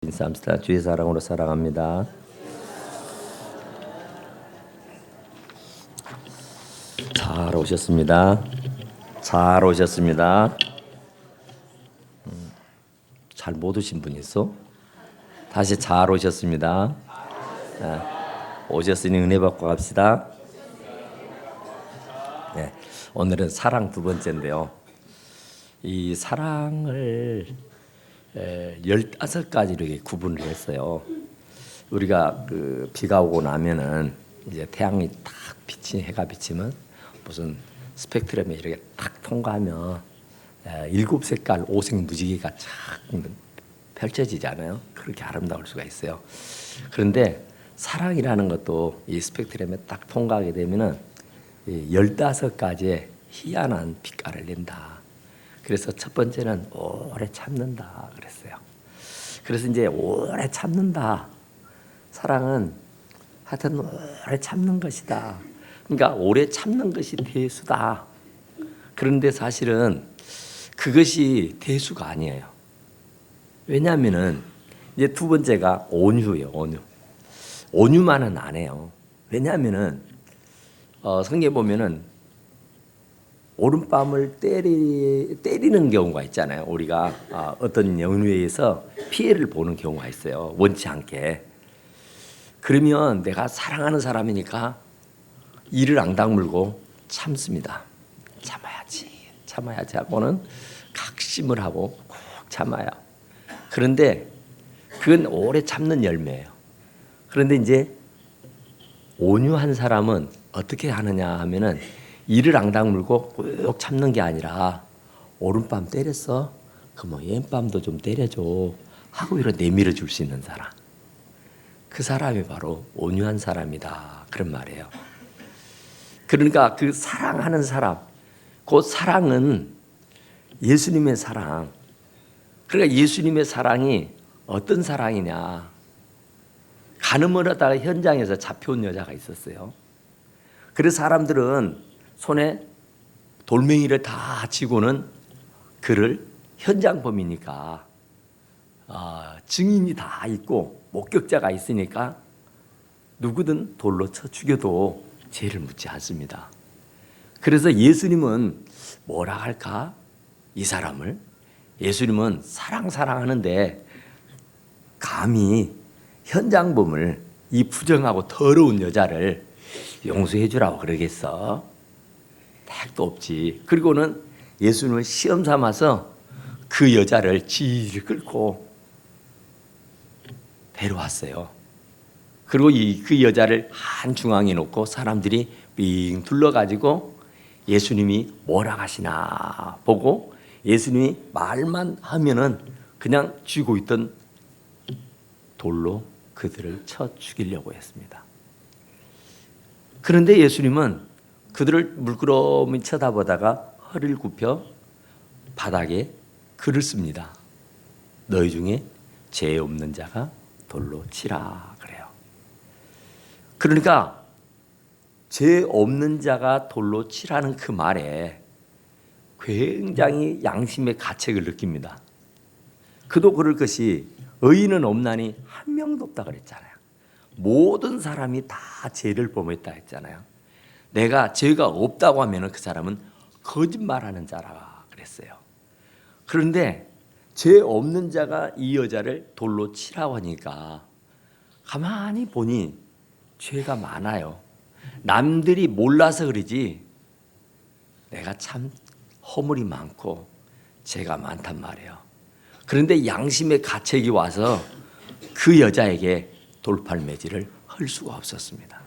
인사합시다. 주의 사랑으로 사랑합니다. 잘 오셨습니다. 잘 오셨습니다. 잘 못 오신 분 있어? 다시 잘 오셨습니다. 오셨으니 은혜 받고 갑시다. 네, 오늘은 사랑 두 번째인데요. 이 사랑을 15가지로 이렇게 구분을 했어요. 우리가 비가 오고 나면은 이제 태양이 딱 해가 비치면 무슨 스펙트럼에 이렇게 딱 통과하면 7색깔 오색 무지개가 쫙 펼쳐지잖아요. 그렇게 아름다울 수가 있어요. 그런데 사랑이라는 것도 이 스펙트럼에 딱 통과하게 되면은 15가지의 희한한 빛깔을 낸다. 그래서 첫 번째는 오래 참는다 그랬어요. 그래서 이제 오래 참는다. 사랑은 하여튼 오래 참는 것이다. 그러니까 오래 참는 것이 대수다. 그런데 사실은 그것이 대수가 아니에요. 왜냐하면은 이제 두 번째가 온유예요. 온유만은 안 해요. 왜냐하면은 성경에 보면은 오른뺨을 때리는 경우가 있잖아요. 우리가 어떤 연유에 의해서 피해를 보는 경우가 있어요. 원치 않게. 그러면 내가 사랑하는 사람이니까 이를 앙당 물고 참습니다. 참아야지 하고는 각심을 하고 꼭 참아요. 그런데 그건 오래 참는 열매예요. 그런데 이제 온유한 사람은 어떻게 하느냐 하면은 이를 앙당 물고 꼭 참는 게 아니라 오른밤 때렸어? 그럼 왼밤도 좀 때려줘 하고 이렇게 내밀어 줄 수 있는 사람. 그 사람이 바로 온유한 사람이다. 그런 말이에요. 그러니까 그 사랑하는 사람, 그 사랑은 예수님의 사랑. 그러니까 예수님의 사랑이 어떤 사랑이냐. 간음을 하다가 현장에서 잡혀온 여자가 있었어요. 그래서 사람들은 손에 돌멩이를 다 쥐고는 그를 현장범이니까 증인이 다 있고 목격자가 있으니까 누구든 돌로 쳐 죽여도 죄를 묻지 않습니다. 그래서 예수님은 뭐라 할까? 이 사람을 예수님은 사랑하는데 감히 현장범을 이 부정하고 더러운 여자를 용서해 주라고 그러겠어? 택도 없지. 그리고는 예수님을 시험 삼아서 그 여자를 질 끌고 데려왔어요. 그리고 그 여자를 한 중앙에 놓고 사람들이 빙 둘러가지고 예수님이 뭐라 하시나 보고 예수님이 말만 하면은 그냥 쥐고 있던 돌로 그들을 쳐 죽이려고 했습니다. 그런데 예수님은 그들을 물끄러미 쳐다보다가 허리를 굽혀 바닥에 글을 씁니다. 너희 중에 죄 없는 자가 돌로 치라 그래요. 그러니까 죄 없는 자가 돌로 치라는 그 말에 굉장히 양심의 가책을 느낍니다. 그도 그럴 것이 의인은 없나니 한 명도 없다 그랬잖아요. 모든 사람이 다 죄를 범했다 했잖아요. 내가 죄가 없다고 하면 그 사람은 거짓말하는 자라 그랬어요. 그런데 죄 없는 자가 이 여자를 돌로 치라고 하니까 가만히 보니 죄가 많아요. 남들이 몰라서 그러지 내가 참 허물이 많고 죄가 많단 말이에요. 그런데 양심의 가책이 와서 그 여자에게 돌팔매질을 할 수가 없었습니다.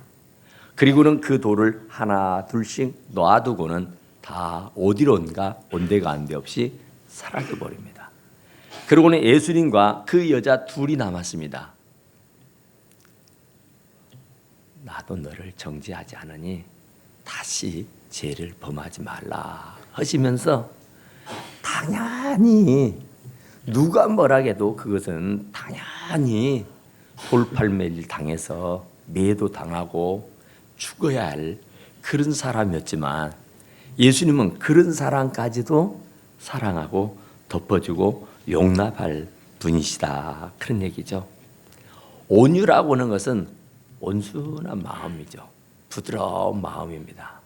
그리고는 그 돌을 하나 둘씩 놔두고는 다 어디론가 온데간데 없이 사라져 버립니다. 그리고는 예수님과 그 여자 둘이 남았습니다. 나도 너를 정죄하지 않으니 다시 죄를 범하지 말라 하시면서 당연히 누가 뭐라 해도 그것은 당연히 돌팔매질 당해서 매도 당하고 죽어야 할 그런 사람이었지만 예수님은 그런 사람까지도 사랑하고 덮어주고 용납할 분이시다, 그런 얘기죠. 온유라고 하는 것은 온순한 마음이죠. 부드러운 마음입니다.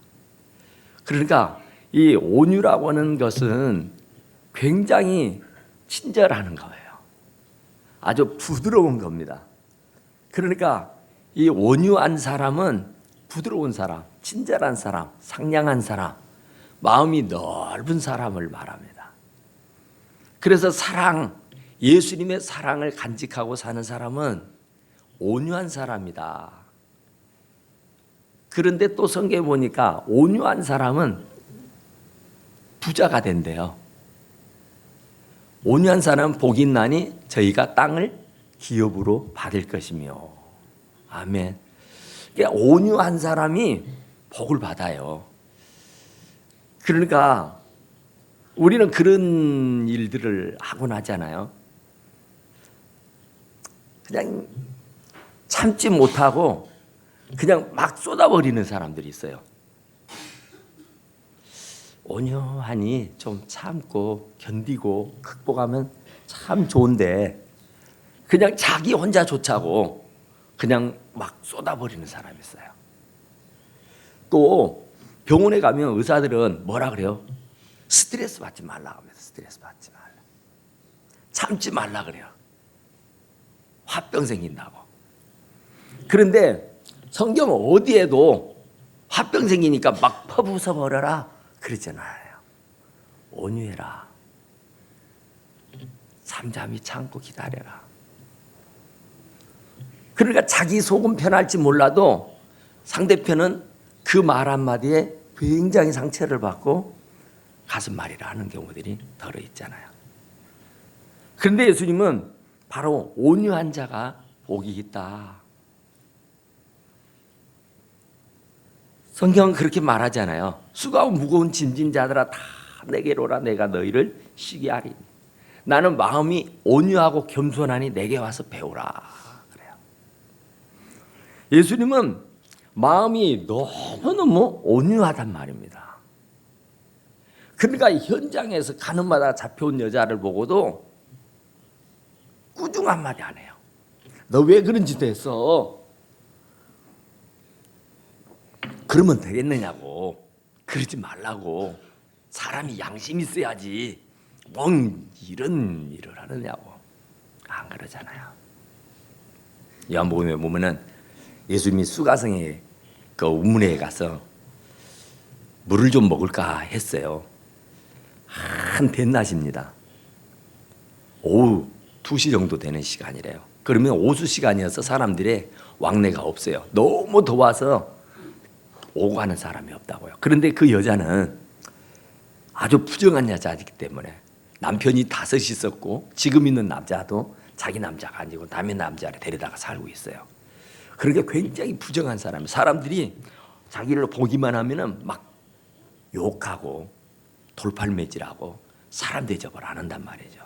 그러니까 이 온유라고 하는 것은 굉장히 친절하는 거예요. 아주 부드러운 겁니다. 그러니까 이 온유한 사람은 부드러운 사람, 친절한 사람, 상냥한 사람, 마음이 넓은 사람을 말합니다. 그래서 예수님의 사랑을 간직하고 사는 사람은 온유한 사람이다. 그런데 또 성경에 보니까 온유한 사람은 부자가 된대요. 온유한 사람은 복이 있나니 저희가 땅을 기업으로 받을 것이며. 아멘. 그러니까 온유한 사람이 복을 받아요. 그러니까 우리는 그런 일들을 하곤 하잖아요. 그냥 참지 못하고 그냥 막 쏟아버리는 사람들이 있어요. 온유하니 좀 참고 견디고 극복하면 참 좋은데 그냥 자기 혼자 좋자고 그냥 막 쏟아버리는 사람이 있어요. 또 병원에 가면 의사들은 뭐라 그래요? 스트레스 받지 말라고 하면서 스트레스 받지 말라. 참지 말라 그래요. 화병 생긴다고. 그런데 성경 어디에도 화병 생기니까 막 퍼부숴 버려라 그러잖아요. 온유해라. 잠잠히 참고 기다려라. 그러니까 자기 속은 편할지 몰라도 상대편은 그 말 한마디에 굉장히 상처를 받고 가슴말이라 하는 경우들이 덜어 있잖아요. 그런데 예수님은 바로 온유한 자가 복이 있다. 성경은 그렇게 말하잖아요. 수고하고 무거운 짐진 자들아 다 내게로 오라 내가 너희를 쉬게 하리니. 나는 마음이 온유하고 겸손하니 내게 와서 배우라. 그래요. 예수님은 마음이 너무너무 온유하단 말입니다. 그러니까 현장에서 가는 마다 잡혀온 여자를 보고도 꾸중 한마디 안 해요. 너 왜 그런 짓 했어? 그러면 되겠느냐고. 그러지 말라고. 사람이 양심이 있어야지. 뭔 이런 일을 하느냐고. 안 그러잖아요. 요한복음에 보면은 예수님이 수가성에 그 우물에 가서 물을 좀 먹을까 했어요. 한 대낮입니다. 오후 2시 정도 되는 시간이래요. 그러면 오수 시간이어서 사람들의 왕래가 없어요. 너무 더워서 오고 가는 사람이 없다고요. 그런데 그 여자는 아주 부정한 여자이기 때문에 남편이 5 있었고 지금 있는 남자도 자기 남자가 아니고 남의 남자를 데려다가 살고 있어요. 그러니까 굉장히 부정한 사람이에요. 사람들이 자기를 보기만 하면은 막 욕하고 돌팔매질하고 사람 대접을 안 한단 말이죠.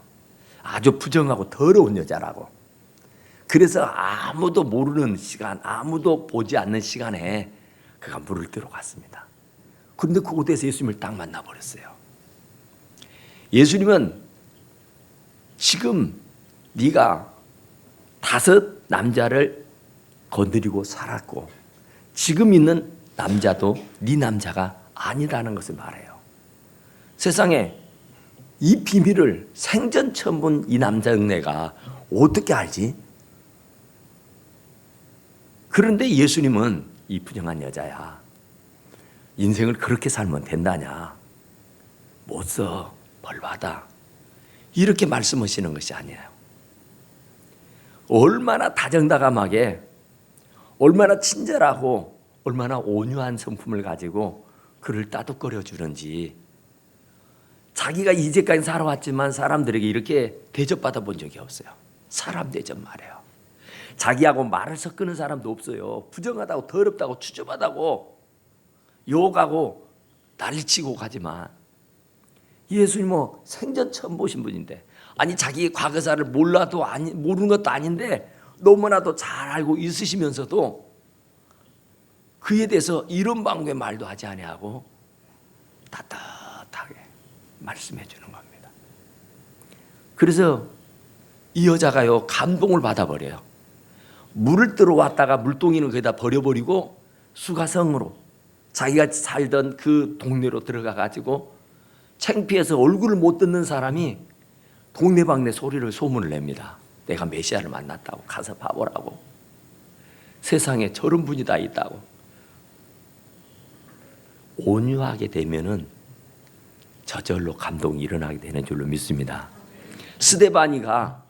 아주 부정하고 더러운 여자라고. 그래서 아무도 모르는 시간, 아무도 보지 않는 시간에 그가 물을 뜨러 갔습니다. 그런데 그곳에서 예수님을 딱 만나버렸어요. 예수님은 지금 네가 5 남자를 건드리고 살았고 지금 있는 남자도 네 남자가 아니라는 것을 말해요. 세상에 이 비밀을 생전 처음 본 이 남자 응내가 어떻게 알지? 그런데 예수님은 이 부정한 여자야. 인생을 그렇게 살면 된다냐? 못 써. 벌 받아. 이렇게 말씀하시는 것이 아니에요. 얼마나 다정다감하게, 얼마나 친절하고, 얼마나 온유한 성품을 가지고 그를 따뜻거려 주는지. 자기가 이제까지 살아왔지만 사람들에게 이렇게 대접받아 본 적이 없어요. 사람 대접 말이에요. 자기하고 말을 섞는 사람도 없어요. 부정하다고 더럽다고 추접하다고 욕하고 난리치고 가지만 예수님은 생전 처음 보신 분인데, 아니 자기 과거사를 몰라도 모르는 것도 아닌데 너무나도 잘 알고 있으시면서도 그에 대해서 이런 방법의 말도 하지 아니하고 따뜻하게 말씀해 주는 겁니다. 그래서 이 여자가요 감동을 받아버려요. 물을 들어왔다가 물동이는 거기다 버려버리고 수가성으로 자기가 살던 그 동네로 들어가가지고 창피해서 얼굴을 못 듣는 사람이 동네방네 소문을 냅니다. 내가 메시아를 만났다고, 가서 봐보라고. 세상에 저런 분이 다 있다고. 온유하게 되면은 저절로 감동이 일어나게 되는 줄로 믿습니다. 스데반이가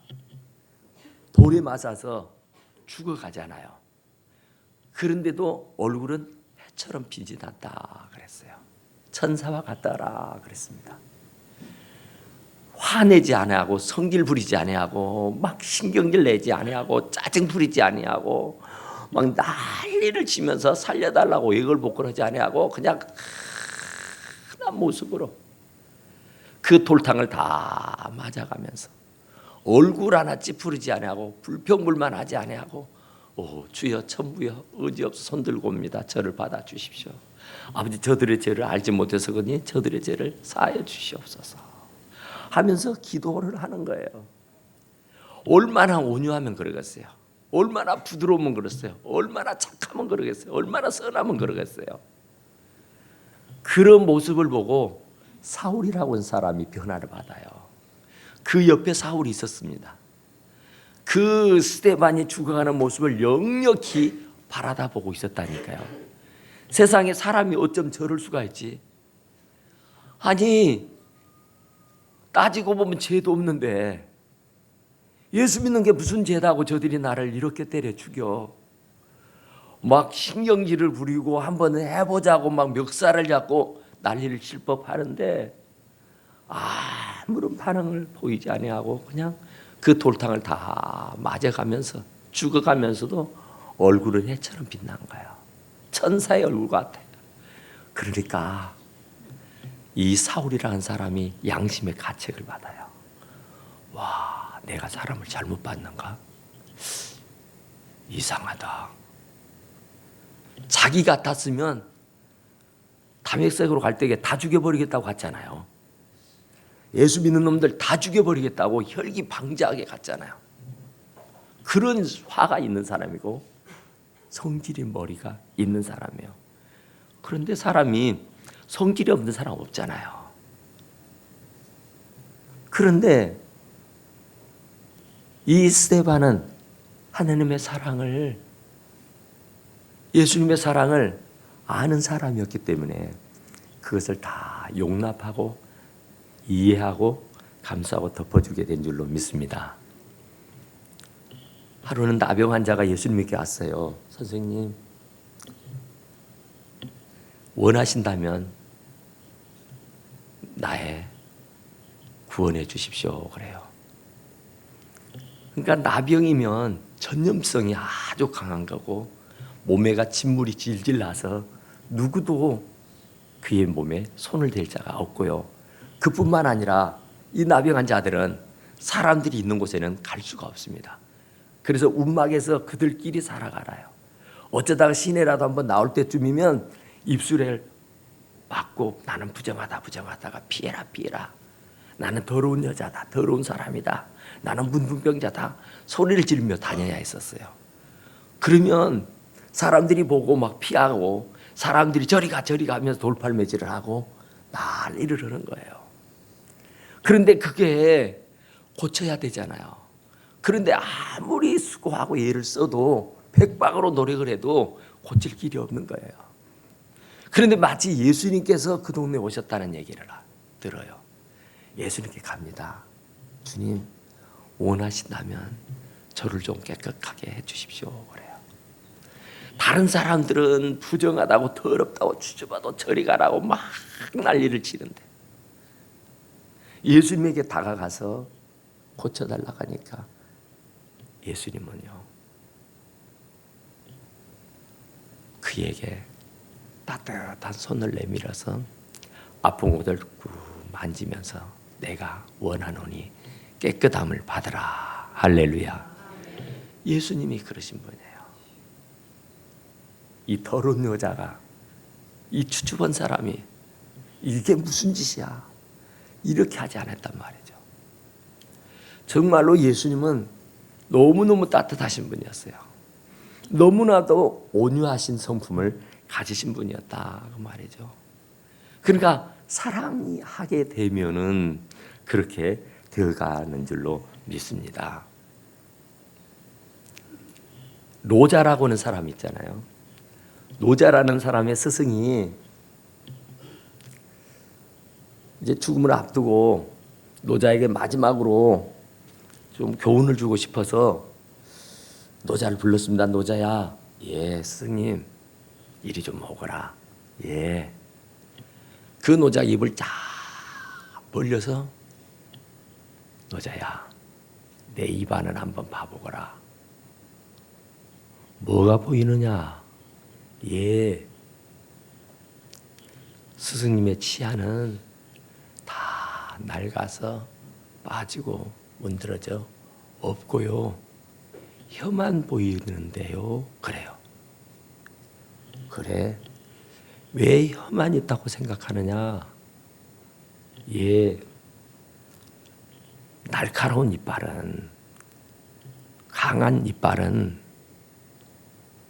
돌에 맞아서 죽어가잖아요. 그런데도 얼굴은 해처럼 빛이 났다 그랬어요. 천사와 같더라 그랬습니다. 화내지 아니하고 성질 부리지 아니하고 막 신경질 내지 아니하고 짜증 부리지 아니하고 막 난리를 치면서 살려달라고 이걸 그러지 아니하고 그냥 흔한 모습으로 그 돌탕을 다 맞아가면서 얼굴 하나 찌푸리지 아니하고 불평불만하지 아니하고 오 주여 천부여 의지없어 손들고 옵니다. 저를 받아주십시오. 아버지 저들의 죄를 알지 못해서 그러니 저들의 죄를 사하여 주시옵소서 하면서 기도를 하는 거예요. 얼마나 온유하면 그러겠어요. 얼마나 부드러우면 그러겠어요. 얼마나 착하면 그러겠어요. 얼마나 선하면 그러겠어요. 그런 모습을 보고 사울이라고 하는 사람이 변화를 받아요. 그 옆에 사울이 있었습니다. 그 스데반이 죽어가는 모습을 역력히 바라다 보고 있었다니까요. 세상에 사람이 어쩜 저럴 수가 있지? 아니 따지고 보면 죄도 없는데 예수 믿는 게 무슨 죄다고 저들이 나를 이렇게 때려 죽여. 막 신경질을 부리고 한번 해보자고 막 멱살을 잡고 난리를 칠 법하는데 아무런 반응을 보이지 아니하고 그냥 그 돌탕을 다 맞아가면서 죽어가면서도 얼굴은 해처럼 빛난 거예요. 천사의 얼굴 같아요. 그러니까 이 사울이라는 사람이 양심의 가책을 받아요. 와, 내가 사람을 잘못 봤는가? 이상하다. 자기 같았으면 담액색으로 갈 때 다 죽여버리겠다고 갔잖아요. 예수 믿는 놈들 다 죽여버리겠다고 혈기방자하게 갔잖아요. 그런 화가 있는 사람이고 성질인 머리가 있는 사람이에요. 그런데 사람이 성질이 없는 사람 없잖아요. 그런데 이 스데반은 하나님의 사랑을, 예수님의 사랑을 아는 사람이었기 때문에 그것을 다 용납하고 이해하고 감사하고 덮어주게 된 줄로 믿습니다. 하루는 나병 환자가 예수님께 왔어요. 선생님, 원하신다면 나의 구원해 주십시오. 그래요. 그러니까 나병이면 전염성이 아주 강한 거고 몸에가 진물이 질질 나서 누구도 그의 몸에 손을 댈 자가 없고요. 그뿐만 아니라 이 나병 환자들은 사람들이 있는 곳에는 갈 수가 없습니다. 그래서 움막에서 그들끼리 살아가라요. 어쩌다가 시내라도 한번 나올 때쯤이면 입술에 막고 나는 부정하다가 피해라. 나는 더러운 여자다. 더러운 사람이다. 나는 문둥병자다. 소리를 지르며 다녀야 했었어요. 그러면 사람들이 보고 막 피하고 사람들이 저리 가 하면서 돌팔매질을 하고 난리를 하는 거예요. 그런데 그게 고쳐야 되잖아요. 그런데 아무리 수고하고 애를 써도 백박으로 노력을 해도 고칠 길이 없는 거예요. 그런데 마치 예수님께서 그 동네에 오셨다는 얘기를 들어요. 예수님께 갑니다. 주님, 원하신다면 저를 좀 깨끗하게 해주십시오. 그래요. 다른 사람들은 부정하다고 더럽다고 주저봐도 저리 가라고 막 난리를 치는데 예수님에게 다가가서 고쳐달라고 하니까 예수님은요 그에게 따뜻한 손을 내밀어서 아픈 곳을 만지면서 내가 원하노니 깨끗함을 받으라. 할렐루야. 예수님이 그러신 분이에요. 이 더러운 여자가, 이 추추본 사람이 이게 무슨 짓이야 이렇게 하지 않았단 말이죠. 정말로 예수님은 너무너무 따뜻하신 분이었어요. 너무나도 온유하신 성품을 가지신 분이었다 그 말이죠. 그러니까 사랑이 하게 되면은 그렇게 되어가는 줄로 믿습니다. 노자라고 하는 사람이 있잖아요. 노자라는 사람의 스승이 이제 죽음을 앞두고 노자에게 마지막으로 좀 교훈을 주고 싶어서 노자를 불렀습니다. 노자야, 예, 스승님, 이리 좀 오거라. 예. 그 노자 입을 쫙 벌려서 노자야, 내 입안을 한번 봐보거라. 뭐가 보이느냐? 예. 스승님의 치아는 다 낡아서 빠지고 문드러져 없고요. 혀만 보이는데요. 그래요. 그래. 왜 혀만 있다고 생각하느냐? 예. 날카로운 이빨은, 강한 이빨은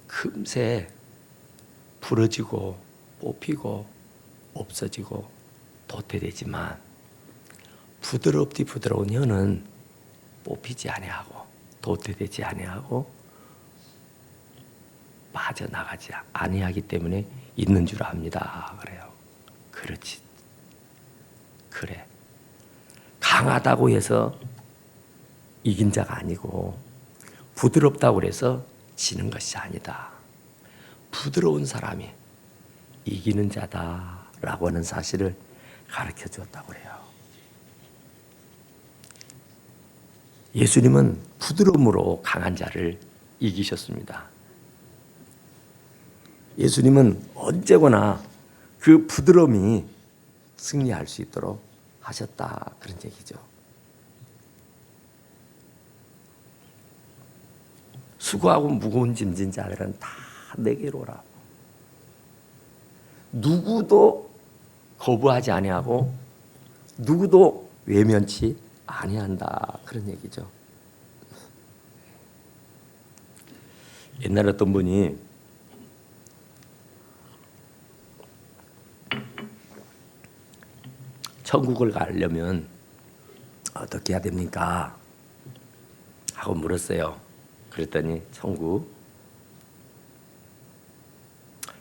금세 부러지고 뽑히고 없어지고 도태되지만 부드러운 혀는 뽑히지 아니하고 도태되지 아니하고 빠져나가지 아니하기 때문에 있는 줄 압니다. 그래요. 그렇지. 그래. 강하다고 해서 이긴 자가 아니고 부드럽다고 해서 지는 것이 아니다. 부드러운 사람이 이기는 자다라고 하는 사실을 가르쳐 주었다고 해요. 예수님은 부드러움으로 강한 자를 이기셨습니다. 예수님은 언제거나 그 부드러움이 승리할 수 있도록 하셨다 그런 얘기죠. 수고하고 무거운 짐진 자들은 다 내게로 오라. 누구도 거부하지 아니하고 누구도 외면치 아니한다 그런 얘기죠. 옛날에 어떤 분이 천국을 가려면 어떻게 해야 됩니까? 하고 물었어요. 그랬더니 천국,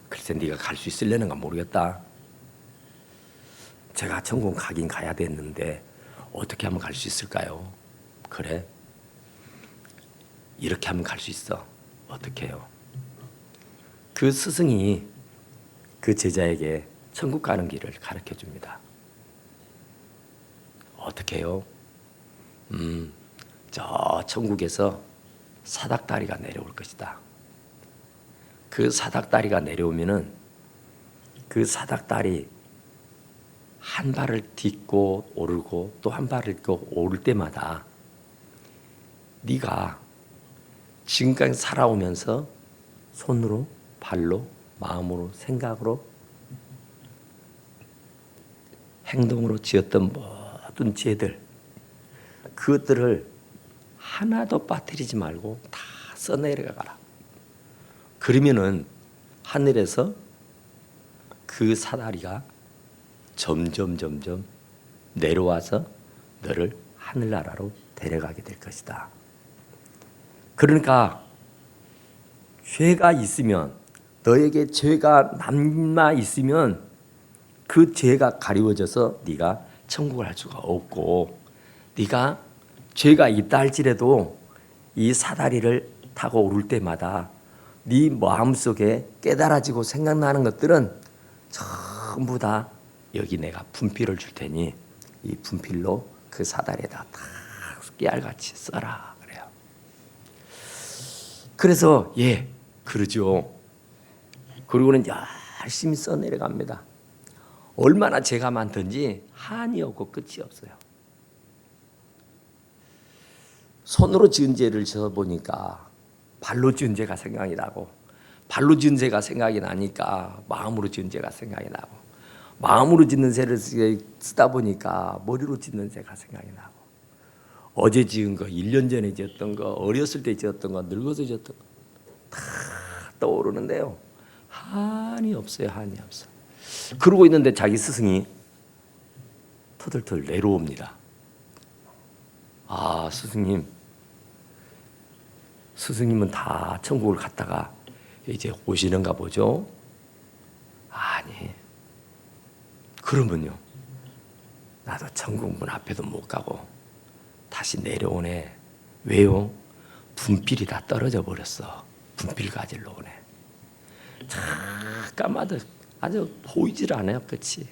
글쎄 네가 갈 수 있을려는가 모르겠다. 제가 천국 가긴 가야 됐는데 어떻게 하면 갈 수 있을까요? 그래? 이렇게 하면 갈 수 있어. 어떻게 해요? 그 스승이 그 제자에게 천국 가는 길을 가르쳐 줍니다. 어떻게 해요? 저 천국에서 사닥다리가 내려올 것이다. 그 사닥다리가 내려오면은 그 사닥다리 한 발을 딛고 오르고 또 한 발을 딛고 오를 때마다 네가 지금까지 살아오면서 손으로, 발로, 마음으로, 생각으로, 행동으로 지었던 모든 죄들, 그것들을 하나도 빠뜨리지 말고 다 써내려가라. 그러면은 하늘에서 그 사다리가 점점 내려와서 너를 하늘나라로 데려가게 될 것이다. 그러니까 죄가 있으면, 너에게 죄가 남아 있으면 그 죄가 가리워져서 네가 천국을 할 수가 없고, 네가 죄가 있다 할지라도 이 사다리를 타고 오를 때마다 네 마음속에 깨달아지고 생각나는 것들은 전부 다 여기 내가 분필을 줄 테니 이 분필로 그 사다리에다 다 깨알같이 써라 그래요. 그래서 예, 그러죠. 그리고는 열심히 써내려갑니다. 얼마나 죄가 많든지 한이 없고 끝이 없어요. 손으로 지은 죄를 지어보니까 발로 지은 죄가 생각이 나고, 발로 지은 죄가 생각이 나니까 마음으로 지은 죄가 생각이 나고, 마음으로 짓는 죄를 쓰다 보니까 머리로 짓는 죄가 생각이 나고, 어제 지은 거, 1년 전에 지었던 거, 어렸을 때 지었던 거, 늙어서 지었던 거 다 떠오르는데요. 한이 없어요. 한이 없어. 그러고 있는데 자기 스승이 터덜터덜 내려옵니다. 아, 스승님은 다 천국을 갔다가 이제 오시는가 보죠. 아니, 그러면요, 나도 천국 문 앞에도 못 가고 다시 내려오네. 왜요? 분필이 다 떨어져 버렸어. 분필 가지러 오네. 잠깐만 아주 보이질 않아요, 끝이.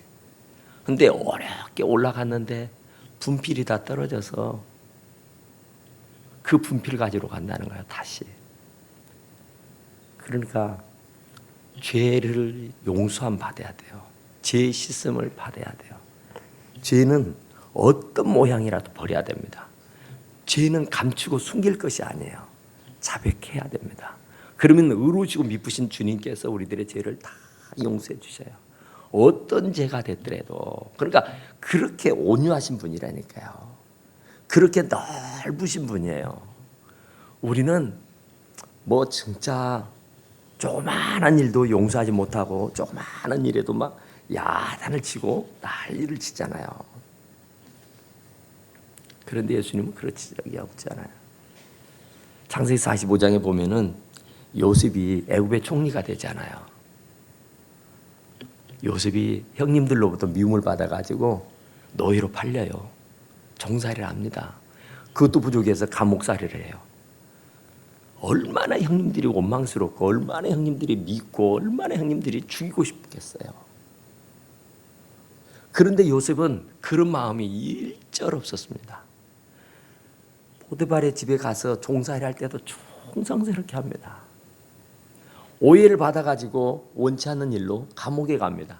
근데 어렵게 올라갔는데 분필이 다 떨어져서 그 분필 가지러 간다는 거예요, 다시. 그러니까 죄를 용서함 받아야 돼요. 죄 씻음을 받아야 돼요. 죄는 어떤 모양이라도 버려야 됩니다. 죄는 감추고 숨길 것이 아니에요. 자백해야 됩니다. 그러면 의로우시고 미쁘신 주님께서 우리들의 죄를 다 용서해 주셔요. 어떤 죄가 됐더라도. 그러니까 그렇게 온유하신 분이라니까요. 그렇게 넓으신 분이에요. 우리는 뭐 진짜 조그마한 일도 용서하지 못하고 조그마한 일에도 막 야단을 치고 난리를 치잖아요. 그런데 예수님은 그렇지 적이 없잖아요. 창세기 45장에 보면은 요셉이 애굽의 총리가 되잖아요. 요셉이 형님들로부터 미움을 받아가지고 노예로 팔려요. 종살이를 합니다. 그것도 부족해서 감옥살이를 해요. 얼마나 형님들이 원망스럽고 얼마나 형님들이 믿고 얼마나 형님들이 죽이고 싶겠어요. 그런데 요셉은 그런 마음이 일절 없었습니다. 보드발의 집에 가서 종살이 할 때도 충성스럽게 합니다. 오해를 받아가지고 원치 않는 일로 감옥에 갑니다.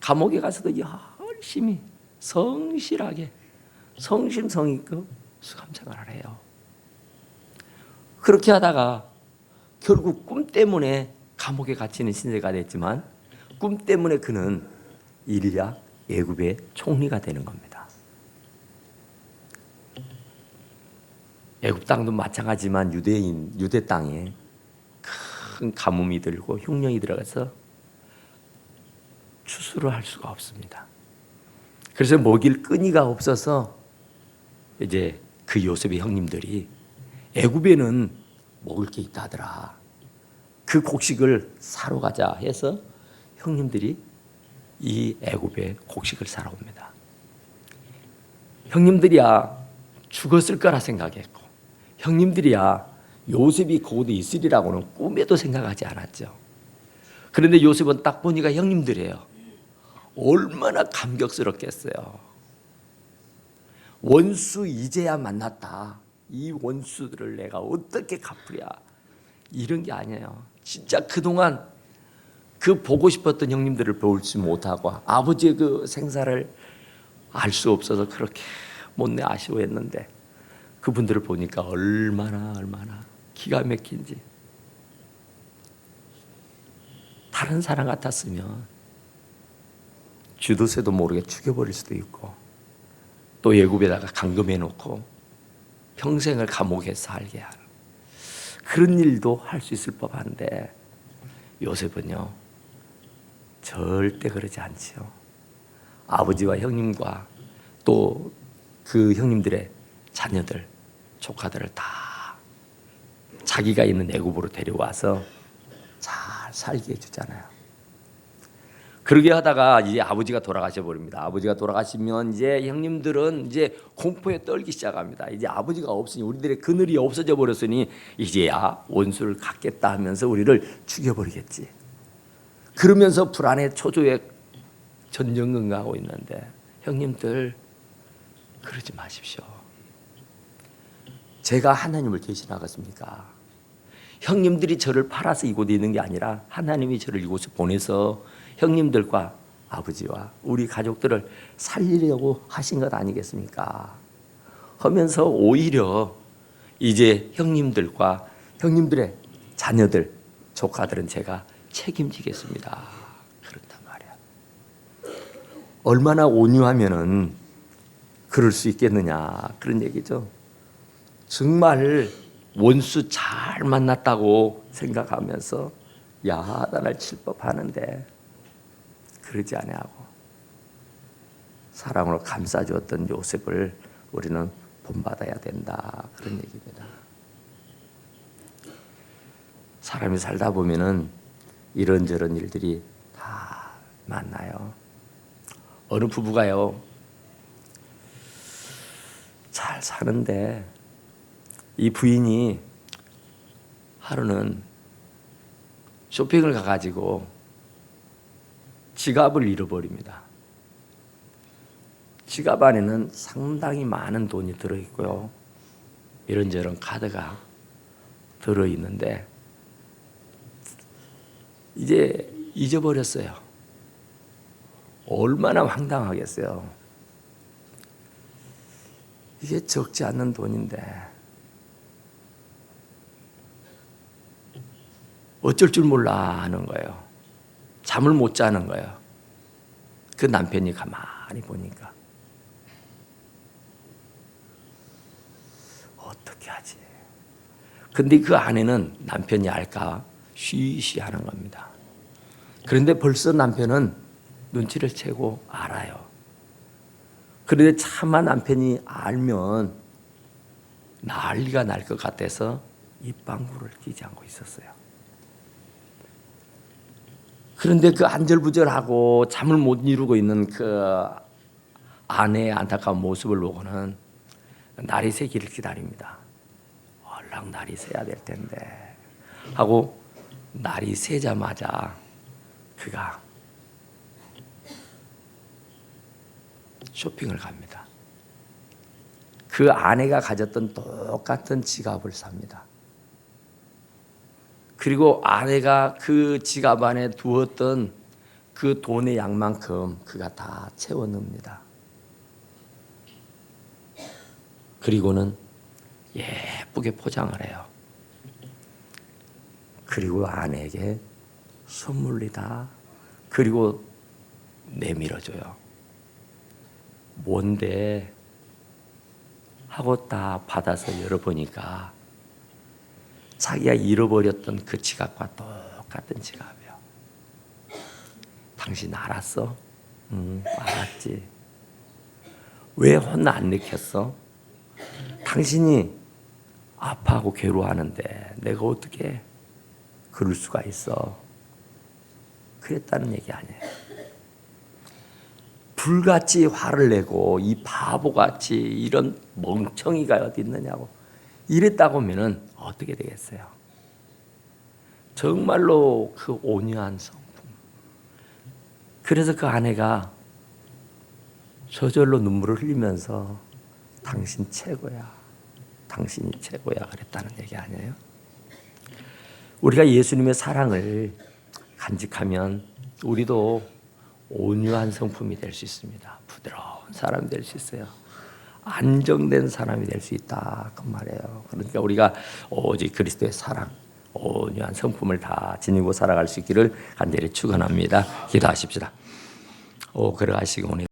감옥에 가서도 열심히 성실하게 성심성의껏 수감생활을 해요. 그렇게 하다가 결국 꿈 때문에 감옥에 갇히는 신세가 됐지만 꿈 때문에 그는 일약 애굽의 총리가 되는 겁니다. 애굽 땅도 마찬가지지만 유대 땅에 큰 가뭄이 들고 흉년이 들어가서 추수를 할 수가 없습니다. 그래서 먹일 끈이가 없어서 이제 그 요셉의 형님들이 애굽에는 먹을 게 있다 하더라. 그 곡식을 사러 가자 해서 형님들이 이 애굽에 곡식을 사러 옵니다. 형님들이야 죽었을 거라 생각했고 형님들이야 요셉이 곧 있으리라고는 꿈에도 생각하지 않았죠. 그런데 요셉은 딱 보니까 형님들이에요. 얼마나 감격스럽겠어요. 원수 이제야 만났다. 이 원수들을 내가 어떻게 갚으랴. 이런 게 아니에요. 진짜 그동안 그 보고 싶었던 형님들을 보지 못하고 아버지의 그 생사를 알 수 없어서 그렇게 못내 아쉬워했는데 그분들을 보니까 얼마나 기가 막힌지. 다른 사람 같았으면 쥐도새도 모르게 죽여버릴 수도 있고 또 애굽에다가 감금해 놓고 평생을 감옥에 살게 하는 그런 일도 할 수 있을 법한데 요셉은요 절대 그러지 않지요. 아버지와 형님과 또 그 형님들의 자녀들, 조카들을 다 자기가 있는 애굽으로 데려와서 잘 살게 해주잖아요. 그러게 하다가 이제 아버지가 돌아가셔 버립니다. 아버지가 돌아가시면 이제 형님들은 이제 공포에 떨기 시작합니다. 이제 아버지가 없으니 우리들의 그늘이 없어져 버렸으니 이제야 원수를 갚겠다 하면서 우리를 죽여버리겠지. 그러면서 불안에 초조에 전전긍긍하고 있는데 형님들 그러지 마십시오. 제가 하나님을 대신하겠습니까? 형님들이 저를 팔아서 이곳에 있는 게 아니라 하나님이 저를 이곳에 보내서 형님들과 아버지와 우리 가족들을 살리려고 하신 것 아니겠습니까? 하면서 오히려 이제 형님들과 형님들의 자녀들, 조카들은 제가 책임지겠습니다. 그렇단 말이야. 얼마나 온유하면은 그럴 수 있겠느냐 그런 얘기죠. 정말 원수 잘 만났다고 생각하면서 야단을 칠 법하는데 그러지 아니하고 사랑으로 감싸주었던 요셉을 우리는 본받아야 된다, 그런 얘기입니다. 사람이 살다 보면은 이런저런 일들이 다 만나요. 어느 부부가요, 잘 사는데 이 부인이 하루는 쇼핑을 가가지고 지갑을 잃어버립니다. 지갑 안에는 상당히 많은 돈이 들어있고요, 이런저런 카드가 들어있는데 이제 잊어버렸어요. 얼마나 황당하겠어요. 이게 적지 않는 돈인데 어쩔 줄 몰라 하는 거예요. 잠을 못 자는 거예요. 그 남편이 가만히 보니까 어떻게 하지? 근데 그 아내는 남편이 알까 쉬쉬하는 겁니다. 그런데 벌써 남편은 눈치를 채고 알아요. 그런데 차마 남편이 알면 난리가 날 것 같아서 입방구를 끼지 않고 있었어요. 그런데 그 안절부절하고 잠을 못 이루고 있는 그 아내의 안타까운 모습을 보고는 날이 새기를 기다립니다. 얼른 날이 새야 될 텐데 하고 날이 새자마자 그가 쇼핑을 갑니다. 그 아내가 가졌던 똑같은 지갑을 삽니다. 그리고 아내가 그 지갑 안에 두었던 그 돈의 양만큼 그가 다 채워 넣습니다. 그리고는 예쁘게 포장을 해요. 그리고 아내에게 선물이다. 그리고 내밀어줘요. 뭔데? 하고 딱 받아서 열어보니까 자기가 잃어버렸던 그 지갑과 똑같은 지갑이에요. 당신 알았어? 응, 알았지. 왜 혼 안 내켰어? 당신이 아파하고 괴로워하는데 내가 어떻게 그럴 수가 있어? 그랬다는 얘기 아니에요. 불같이 화를 내고 이 바보같이 이런 멍청이가 어디 있느냐고 이랬다고 하면은 어떻게 되겠어요? 정말로 그 온유한 성품. 그래서 그 아내가 저절로 눈물을 흘리면서 당신 최고야, 당신이 최고야 그랬다는 얘기 아니에요? 우리가 예수님의 사랑을 간직하면 우리도 온유한 성품이 될 수 있습니다. 부드러운 사람이 될 수 있어요. 안정된 사람이 될 수 있다 그 말이에요. 그러니까 우리가 오직 그리스도의 사랑, 온유한 성품을 다 지니고 살아갈 수 있기를 간절히 축원합니다. 기도하십시다. 그러하시고 오늘